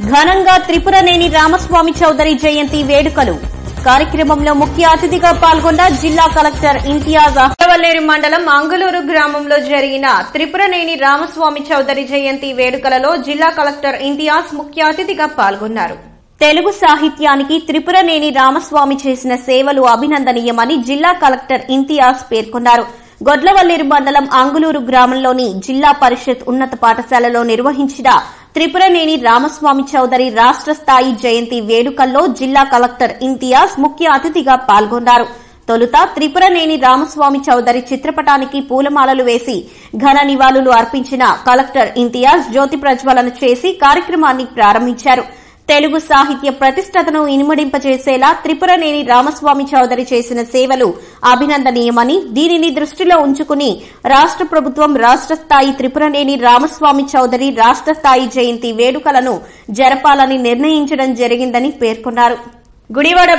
ఘనంగా త్రిపురనేని రామస్వామి చౌదరి జయంతి వేడుకలు. కార్యక్రమంలో ముఖ్య అతిథిగా పాల్గొన్న జిల్లా కలెక్టర్ ఇంతియాజ్. కొత్తవల్లేరు మండలం అంగులూరు గ్రామంలో జరిగిన త్రిపురనేని రామస్వామి చౌదరి జయంతి వేడుకలలో జిల్లా కలెక్టర్ ఇంతియాజ్ ముఖ్య అతిథిగా పాల్గొన్నారు. తెలుగు సాహిత్యానికి త్రిపురనేని రామస్వామి చేసిన సేవలు అభినందనీయమని జిల్లా కలెక్టర్ ఇంతియాజ్ పేర్కొన్నారు. గొడ్లవల్లేరు మండలం అంగులూరు గ్రామంలోని జిల్లా పరిషత్ ఉన్నత పాఠశాలలో నిర్వహించిన త్రిపురనేని రామస్వామి చౌదరి రాష్ట స్థాయి జయంతి వేడుకల్లో జిల్లా కలెక్టర్ ఇంతియాజ్ ముఖ్య అతిథిగా పాల్గొన్నారు. తొలుత త్రిపురనేని రామస్వామి చౌదరి చిత్రపటానికి పూలమాలలు వేసి ఘన నివాళులు అర్పించిన కలెక్టర్ ఇంతియాజ్ జ్యోతి ప్రజ్వలన చేసి కార్యక్రమాన్ని ప్రారంభించారు. తెలుగు సాహిత్య ప్రతిష్టతను ఇనుమడింపజేసేలా త్రిపురనేని రామస్వామి చౌదరి చేసిన సేవలు అభినందనీయమని, దీనిని దృష్టిలో ఉంచుకుని రాష్ట ప్రభుత్వం రాష్ట స్థాయి త్రిపురనేని రామస్వామి చౌదరి రాష్ట స్థాయి జయంతి వేడుకలను జరపాలని నిర్ణయించడం జరిగిందని పేర్కొన్నారు. గుడివాడ